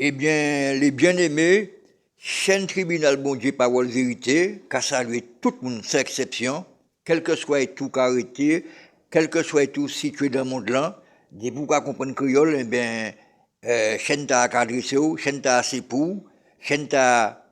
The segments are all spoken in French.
Eh bien, les bien-aimés, chaîne tribunal bon Dieu parole vérité, qu'a salué tout le monde sans exception, quel que soit tout arrêté, quel que soit tout situé dans le monde là, des pour qu'on comprenne créole, eh bien, chaîne t'a adressé, chaîne t'a assez pour, chaîne t'a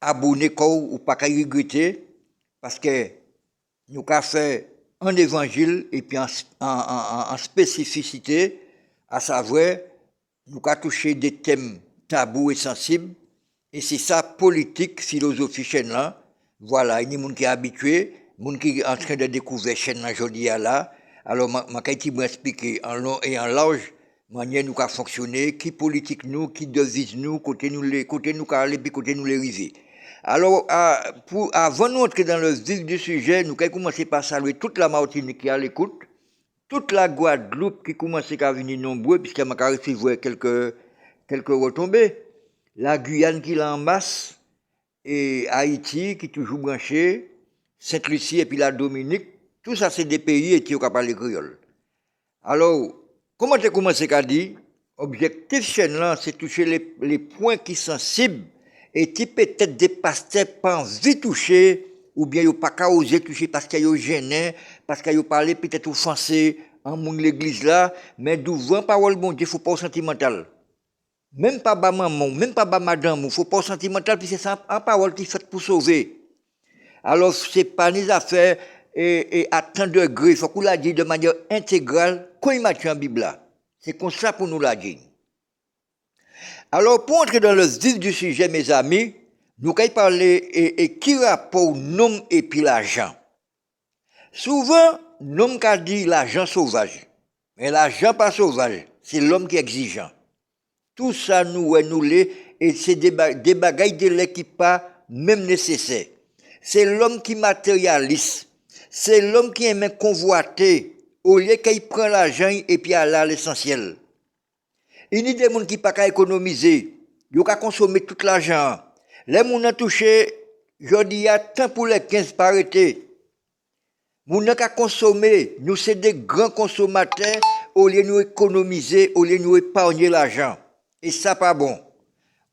abonné ou pas qu'à regretter, parce que nous avons fait un évangile et puis en spécificité, à savoir, nous avons touché des thèmes tabous et sensibles, et c'est ça, politique, philosophie, chaîne là. Voilà, il y a des gens qui sont habitués, des gens qui sont en train de découvrir chaîne là, aujourd'hui là. Alors, je vais expliquer en long et en large, manière nous avons fonctionné, qui politique nous, qui devise nous, côté nous les aller, puis côté nous les river. Alors, avant de entrer dans le vif du sujet, nous allons commencer par saluer toute la Martinique qui est à l'écoute, toute la Guadeloupe qui commence à venir nombreux, puisqu'elle m'a reçu quelques retombées, la Guyane qui l'a en masse, et Haïti qui est toujours branché, Sainte-Lucie et puis la Dominique, tout ça c'est des pays qui ont parlé créole. Alors, comment tu as commencé à dire? Objectif chaîne là, c'est toucher les points qui sont sensibles et qui peut-être des pasteurs pas envie de toucher, ou bien ils pas qu'à oser toucher parce qu'ils sont gênés, parce qu'ils parlent peut-être offensé en monde l'église là, mais devant parole bon Dieu, faut pas sentimental. Même pas bas maman, même pas bas madame, faut pas sentimental, puis c'est ça en parole qui fait pour sauver. Alors c'est pas des affaires et à tant de degrés, faut qu'on la dise de manière intégrale, quand il m'a en Bible là. C'est comme ça pour nous la dire. Alors, pour entrer dans le vif du sujet, mes amis, nous allons parler et qui rapport nom et puis l'argent. Souvent, l'homme qui dit l'argent sauvage. Mais l'argent pas sauvage, c'est l'homme qui est exigeant. Tout ça, nous l'est, et c'est des bagailles de lait qui pas même nécessaire. C'est l'homme qui matérialise. C'est l'homme qui aime convoiter, au lieu qu'il prend l'argent et puis aller à l'essentiel. Il y a des gens qui ne peuvent pas économiser. Ils ont consommer tout l'argent. Les gens ont touché, je dis, il y a temps pour les 15 par été. Les gens ont consommé, nous sommes des grands consommateurs, au lieu de nous économiser, au lieu de nous épargner l'argent. Et ça, pas bon.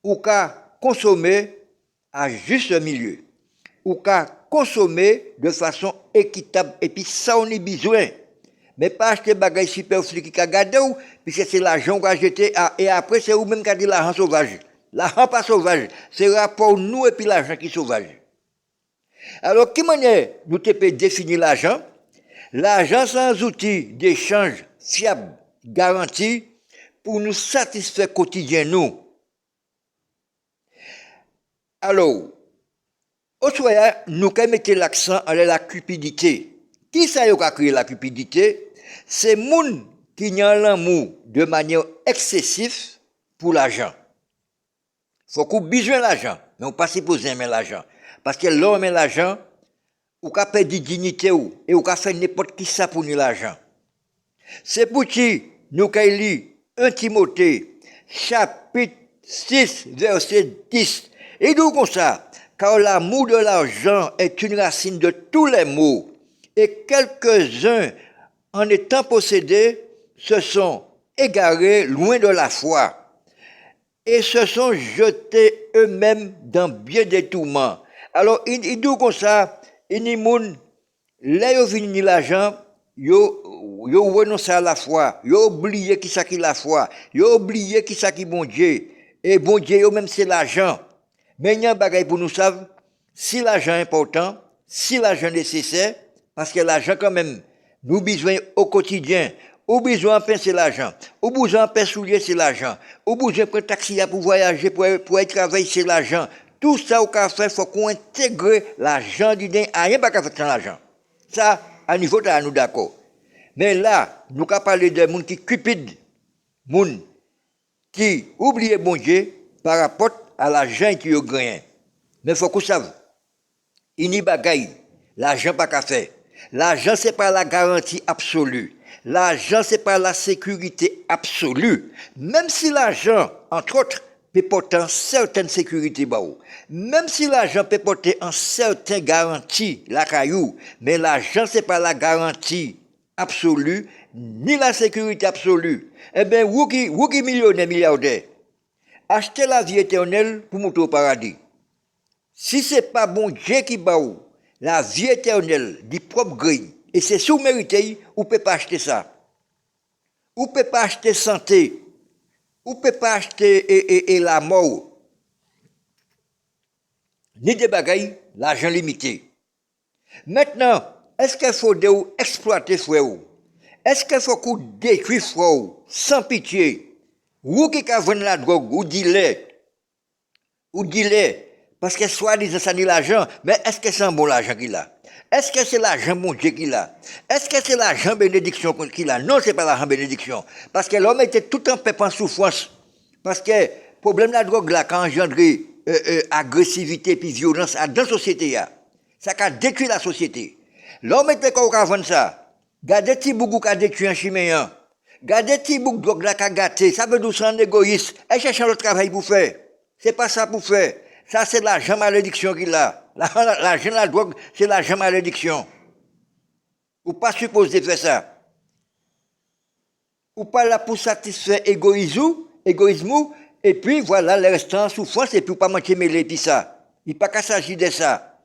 Ou qu'à consommer à juste milieu. Ou qu'à consommer de façon équitable. Et puis ça, on a besoin. Mais pas acheter des bagages superflus qui a gardé ou, puisque c'est l'argent qu'on a jeté, et après c'est vous-même qui a dit l'argent sauvage. L'argent pas sauvage, c'est rapport nous et puis l'argent qui est sauvage. Alors, quelle manière nous peut définir l'argent? L'argent sans outil d'échange fiable, garanti, pour nous satisfaire quotidiennement. Alors, au soir, nous allons mettre l'accent sur la cupidité. Qui ça a créé la cupidité? C'est les gens qui ont l'amour de manière excessive pour l'argent. Il faut qu'on ait besoin de l'argent, mais on ne peut pas supposer aimer l'argent. Parce que l'homme aime l'argent, on peut perdre la dignité et on peut faire n'importe qui ça pour nous l'argent. C'est pour qui nous allons lire 1 Timothée, chapitre 6, verset 10. Et nous comme ça, car l'amour de l'argent est une racine de tous les maux. Et quelques-uns, en étant possédés, se sont égarés loin de la foi et se sont jetés eux-mêmes dans bien des tourments. Alors, il dit comme ça, il dit, là, ils viennent l'argent, ils renoncent à la foi, ils oublient qui ça qui la foi, ils oublient qui ça qui bon Dieu. Et bon Dieu, même c'est l'argent. Mais il y a un bagage pour nous savoir, si l'argent est important, si l'argent est nécessaire, parce que l'argent quand même, nous besoin au quotidien, ou besoin de penser l'argent, ou besoin de penser soulier c'est l'argent, ou besoin de prendre taxi pour voyager, pour aller travailler c'est l'argent. Tout ça au café, il faut qu'on intègre l'argent du dingue, rien pas qu'à faire sans l'argent. Ça, à niveau de nous d'accord. Mais là, nous avons parlé de gens qui cupides, gens qui oublient bon Dieu par rapport à l'argent qui ont gagné. Mais il faut qu'on sache, il n'y a pas de l'argent pas qu'à faire. L'argent, c'est pas la garantie absolue. L'argent, c'est pas la sécurité absolue. Même si l'argent, entre autres, peut porter une certaine sécurité, même si l'argent peut porter une certaine garantie, la caillou, mais l'argent, c'est pas la garantie absolue, ni la sécurité absolue. Eh bien, vous qui millionnaire, milliardaire, acheter la vie éternelle pour monter au paradis. Si ce n'est pas bon Dieu qui bat la vie éternelle du propre gré, et c'est sous-mérité, vous ne pouvez pas acheter ça. Vous ne pouvez pas acheter santé. Vous ne pouvez pas acheter et la mort. Ni des bagailles, l'argent limité. Maintenant, est-ce qu'il faut exploiter frère? Est-ce qu'il faut qu'on détruise frère sans pitié? Ou qui a vendu la drogue, ou dealer, parce que soi-disant ça ni l'argent, mais est-ce que c'est un bon l'argent qu'il a? Est-ce que c'est l'argent bon Dieu qu'il a? Est-ce que c'est l'argent bénédiction qu'il a? Non, c'est pas l'argent bénédiction. Parce que l'homme était tout en paix en souffrance. Parce que le problème de la drogue là, quand engendré agressivité et violence dans la société, ça a détruit la société. L'homme était quand on vendre ça. Gardez petit bougou qui a détruit un chiméen. Gardez petit bougou de drogue là qui a gâté. Ça veut dire c'est un égoïste. Et chercher un autre travail pour faire. C'est pas ça pour faire. Ça, c'est l'argent malédiction qu'il a. L'argent de la drogue, c'est l'argent malédiction. Ou pas supposé faire ça. Ou pas là pour satisfaire égoïsme, et puis voilà, le restant en souffrance, et puis pas manquer mêler, puis ça. Il n'y a pas qu'à s'agir de ça.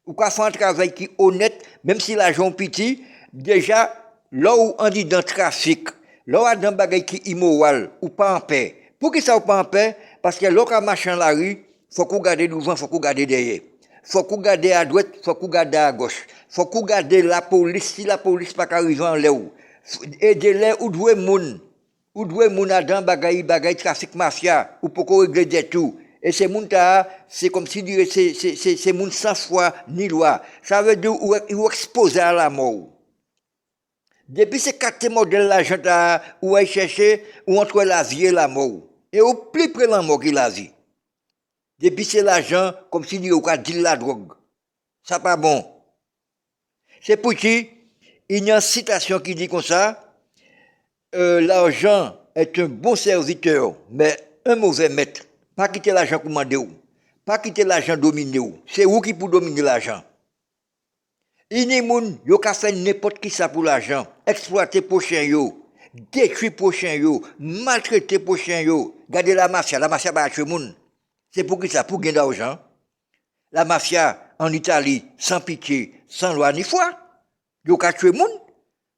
Ou qu'à faire un travail qui est honnête, même si l'argent est petit, déjà, là où on dit dans le trafic, là où on a dans bagage qui est immoral, ou pas en paix. Pour qui ça ou pas en paix? Parce que là où on marche dans la rue, faut qu'on garde devant, faut qu'on garde derrière. Faut qu'on garde à droite, faut qu'on garde à gauche. Faut qu'on garde la police, si la police pas arriver en l'air. Aider-les ou douer moun. Ou douer moun à dans bagay trafic mafia, ou pour qu'on règle des tout. Et ces moun ta, c'est comme si c'est moun sans foi ni loi. Ça veut dire ou exposé à la mort. Depuis ces quatre modèles là, j'entends où est chercher, ou entre la vie et la mort. Et au plus près de la mort qu'il la vie. Depuis c'est l'argent, comme si il y a dit la drogue. Ça pas bon. C'est pour qui, il y a une citation qui dit comme ça, l'argent est un bon serviteur, mais un mauvais maître. Pas quitter l'argent commander ou. Pas quitter l'argent dominer ou. C'est vous qui pour dominer l'argent. Il y a des gens qui fait n'importe qui ça pour l'argent. Exploiter prochain yo. Détruire prochain yo. Maltraiter prochain yo. Gardez la mafia va tuer moun. C'est pour qui ça? Pour gagner d'argent. La mafia en Italie, sans pitié, sans loi ni foi, ils ont tué moun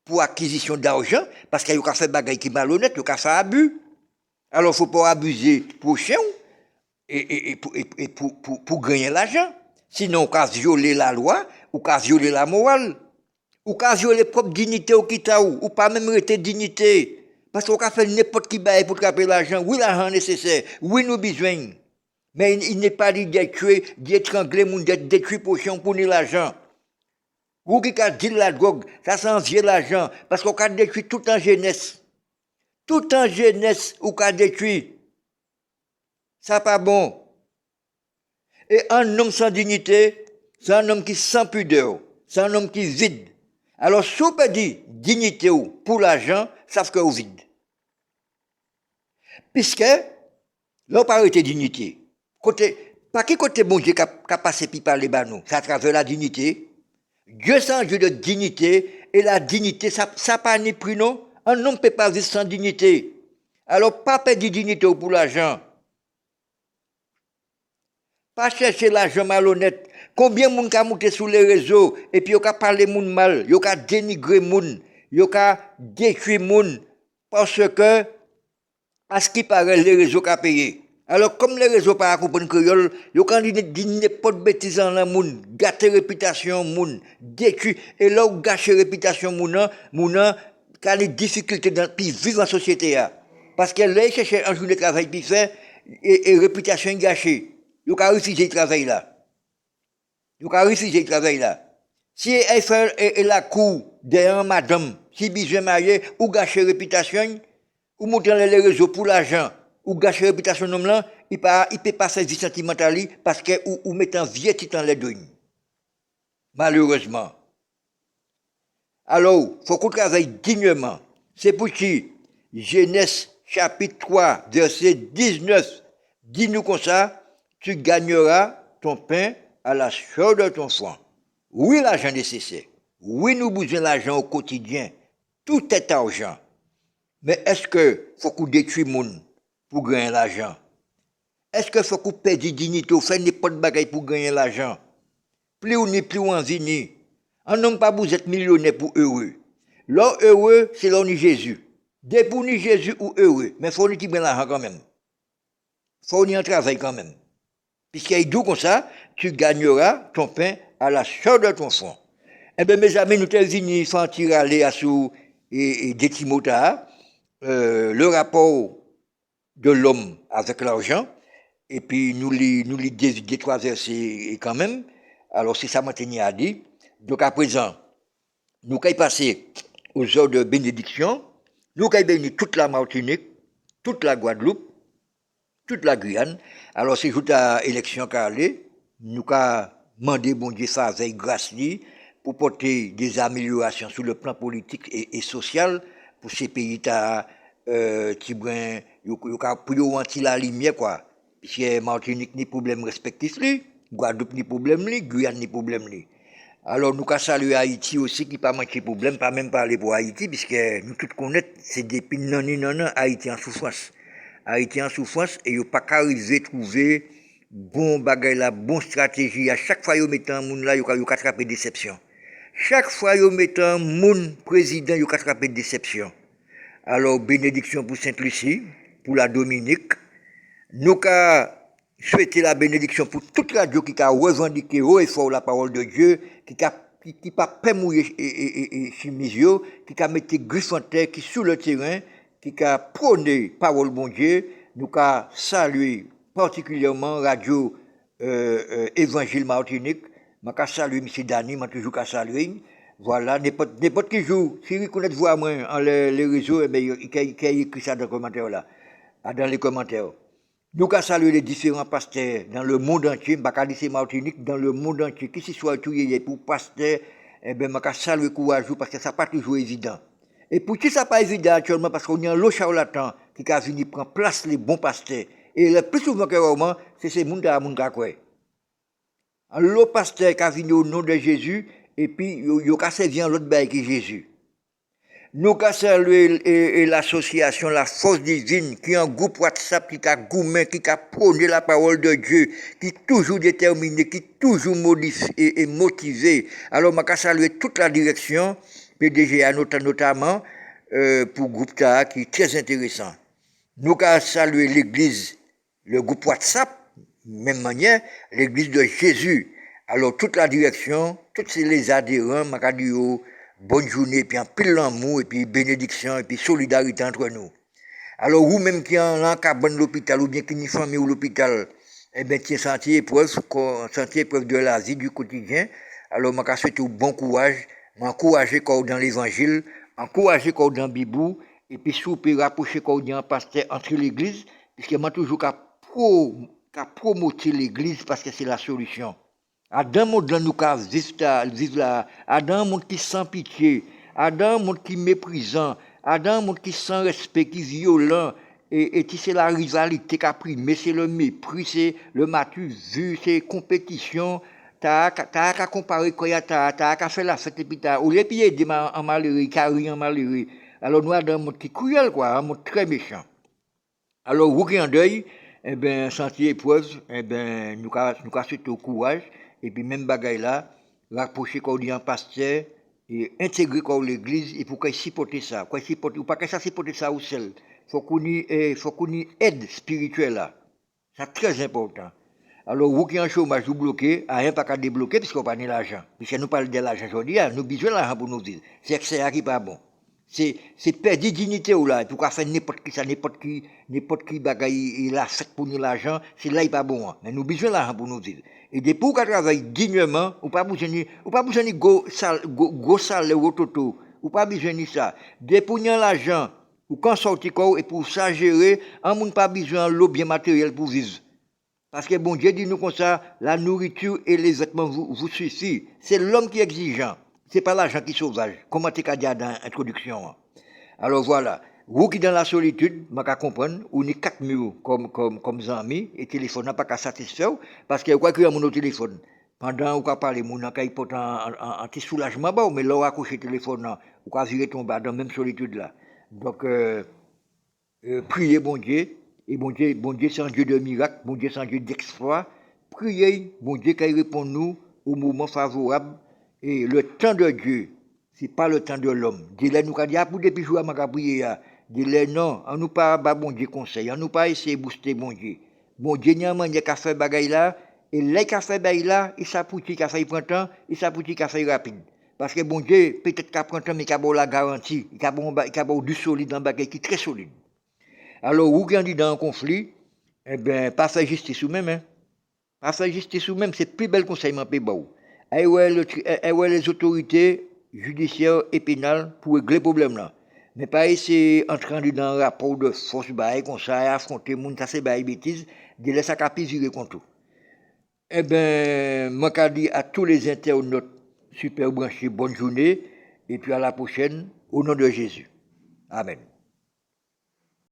pour acquisition d'argent, parce qu'ils ont fait des choses qui malhonnêtes, ils ont fait abus. Alors, il ne faut pas abuser pour chien et pour gagner l'argent. Sinon, on peut violer la loi, ou peut violer la morale, ou peut violer propre dignité au kitaou, ou pas même rester dignité. Parce qu'on peut faire n'importe qui bail pour attraper l'argent. Oui, l'argent est nécessaire. Oui, nous besoin. Mais il n'est pas dit d'être tué, d'étrangler, d'être détruit pour l'argent. Ou qui a dit la drogue, ça s'en vient l'argent, parce qu'on a détruit tout en jeunesse. Tout en jeunesse, ou qu'a détruit. Ça pas bon. Et un homme sans dignité, c'est un homme qui sans pudeur, c'est un homme qui vide. Alors, si on peut dire dignité ou pour l'argent, ça fait que vous vide. Puisque, là, on parle de dignité. Par quel côté bon Dieu qui a passé par les banous? C'est à travers la dignité. Dieu sans Dieu de dignité, et la dignité, ça pas ni prix, non? Un homme ne peut pas vivre sans dignité. Alors, pas perdre de dignité pour l'argent. Pas chercher l'argent malhonnête. Combien de monde a monté sur les réseaux, et puis il a parlé de monde mal, il a dénigré monde, il a détruit monde, parce que, à ce qui paraît, les réseaux ont payé. Alors, comme les réseaux pas comprendre créole, ils ont dit n'importe bêtise dans le monde, gâter réputation monde, détruire, et là où gâcher réputation monde, qui a des difficultés dans puis vivre en société. Parce que là, ils cherchent un jour de travail puis faire, et réputation gâchée. Ils ont refusé le travail là. Ils ont refusé le travail là. Si elle fait la cour d'un madame, si besoin marié, ou gâcher réputation, ou monter les réseaux pour l'argent, ou gâcher réputation homme là, il peut pas faire vie sentimentale parce que ou mettant vieux dans les deux. Malheureusement. Alors, faut qu'on travaille dignement. C'est pour qui Genèse chapitre 3 verset 19 dit-nous comme ça, tu gagneras ton pain à la sueur de ton front. Oui, l'argent nécessaire. Oui, nous besoin l'argent au quotidien. Tout est argent. Mais est-ce que faut qu'on détruise le monde pour gagner l'argent? Est-ce que faut qu'on perde dignité ou faire n'importe bagaille pour gagner l'argent? Plus ou ni plus ou envie ni. Un homme pas vous êtes millionnaire pour heureux. L'homme heureux, c'est l'homme Jésus. Dès pour ni Jésus ou heureux, mais faut ni qui prenne l'argent quand même. Faut ni en travail quand même. Puisqu'il dit comme ça, tu gagneras ton pain à la sueur de ton front. Eh bien, mes amis, nous sommes venus faire tirer aller à sous et des Timothée, le rapport de l'homme avec l'argent, et puis nous les deux trois versets quand même. Alors, c'est ça que a dit. Donc, à présent, nous allons passer aux heures de bénédiction. Nous allons bénir toute la Martinique, toute la Guadeloupe, toute la Guyane. Alors, c'est juste à l'élection qu'a allé, nous allons demander, bon Dieu, ça avec grâce pour porter des améliorations sur le plan politique et social pour ces pays qui pour anti la lumière, quoi. Puisque Martinique ni problème respectif, Guadeloupe ni problème, Guyane ni problème. Alors, nous allons saluer Haïti aussi, qui pas manqué de problème, pas même parler pour Haïti, puisque nous tous connaissons, c'est depuis non, Haïti en souffrance. Haïti en souffrance, et il n'y a pas qu'à arriver à trouver bon bagay la, bon stratégie. À chaque fois, ils mettent un monde là, ils ont attrapé déception. Chaque fois, ils mettent un monde président, ils ont attrapé déception. Alors, bénédiction pour Sainte-Lucie, pour la Dominique. Nous avons souhaité la bénédiction pour toute radio qui a revendiqué haut et fort la parole de Dieu, qui pas peur mouiller chez mes yeux, qui a mis griffe en terre, qui sur le terrain, qui a prôné parole bon Dieu. Nous avons salué particulièrement radio Évangile Martinique. Je vais saluer M. Dani, je toujours saluer. Voilà, n'importe qui joue, si vous connaissez voir moi en les réseaux, il a écrit ça dans les commentaires là. Dans les commentaires. Nous avons salué les différents pasteurs dans le monde entier, je Martinique, dans le monde entier, qui ce soit tout pour pasteurs, je vais saluer le courage parce que ça n'est pas toujours évident. Et pour qui ça n'est pas évident actuellement, parce qu'on y a un lot charlatan qui a venu prendre place les bons pasteurs. Et le plus souvent que vraiment, c'est ces gens qui ont quoi. Un lot pasteur qui a venu au nom de Jésus, et puis il a servi l'autre bail qui Jésus. Nous avons salué l'association La Force Divine, qui est un groupe WhatsApp qui a gourmé, qui a prôné la parole de Dieu, qui est toujours déterminé, qui est toujours modifié et motivé. Alors, je saluer toute la direction, PDGA notamment, pour le groupe TAA, qui est très intéressant. Nous avons salué l'église, le groupe WhatsApp, même manière, l'église de Jésus. Alors, toute la direction, tous les adhérents, je bonne journée, puis en pile l'amour, et puis bénédiction, et puis solidarité entre nous. Alors, vous-même qui en cabane l'hôpital, ou bien qui n'y famille ou l'hôpital, eh bien, tiens, sentier épreuve de la vie du quotidien. Alors, je souhaite bon courage, m'encourager dans l'évangile, encourager dans la Bible, et puis souper, rapprocher dans pasteur entre l'église, puisque moi toujours qu'à promouvoir l'église parce que c'est la solution. Adam monde là nous ka vivre là, Adam monde qui sans pitié, Adam monde qui méprisant, Adam monde qui sans respect, qui violent et qui c'est la rivalité qui a pris, mais c'est le mépris, c'est le matu vu, c'est compétition, t'as qu'à comparer quoi t'as qu'à faire la fête et puis t'as ou les pieds des en malheureux, carré en malheureux. Alors nous Adam monde qui cruel quoi, un monde très méchant. Alors vous qui en deuil, eh ben sentier épreuve, eh ben nous ka souhaiter au courage. Et puis même bagaille là, rapprocher quand on dit un pasteur et intégrer quand l'église et pour qu'il supporte ça, ou pas que ça supporte ça ou seul. Faut qu'on y aide spirituelle là. C'est très important. Alors vous qui en chômage vous bloquez, rien pas qu'à débloquer parce qu'on pas l'argent. Puisque nous parlons de l'argent aujourd'hui, nous besoin l'argent pour nous vivre. C'est que c'est qui pas bon. C'est perdre dignité ou là, pour qu'on faire n'importe qui bagaille il a fait pour nous l'argent, c'est là il pas bon. Mais nous besoin l'argent pour nous vivre. Et depuis qu'on travaille dignement, ou pas besoin de gros salaire au toto, ou pas besoin de ça. Depuis l'argent, ou quand sortir et pour ça gérer, on n'a pas besoin de l'eau bien matériel pour vivre. Parce que bon Dieu dit nous comme ça, la nourriture et les vêtements vous suffisent. C'est l'homme qui est exigeant. C'est pas l'argent qui est sauvage. Comment tu as dit dans l'introduction. Alors voilà. Vous qui dans la solitude, je peux comprendre, ou ni 4 murs comme amis, et téléphone n'a pas qu'à satisfaire, parce que quoi qu'il y a mon téléphone. Pendant qu'on parle, mon n'a qu'à y porter un petit soulagement, mais là, on a couché le téléphone, on a viré tomber dans la même solitude là. Donc, priez bon Dieu, Et bon Dieu, c'est un Dieu de miracles, bon Dieu, c'est un Dieu d'exploit. Priez, bon Dieu, qu'il répond nous au moment favorable. Et le temps de Dieu, ce n'est pas le temps de l'homme. Dis-le, nous, quand il y a pour depuis jours, je prier, dis-le, non, on nous pas, bon Dieu, conseil, on nous pas essayer de booster, bon Dieu. Bon Dieu, il y a un qui a fait bagaille là, et les qui a fait bagaille là, il s'appuie qui a fait printemps, il s'appuie qui a fait rapide. Parce que bon Dieu, peut-être qu'à printemps, mais qu'il a la garantie, il a du solide dans bagaille qui est très solide. Alors, vous qui êtes dans un conflit, eh bien, pas faire justice vous-même, hein. Pas faire justice vous-même, c'est le plus bel conseil que je peux vous. Les autorités judiciaires et pénales pour régler le problème là. Mais pas essayer d'entrer dans un rapport de force bail comme ça et affronter les gens, ça c'est des bêtises, de laisser ça piser contre tout. Eh bien, moi je dis à tous les internautes super branchés, bonne journée et puis à la prochaine, au nom de Jésus. Amen.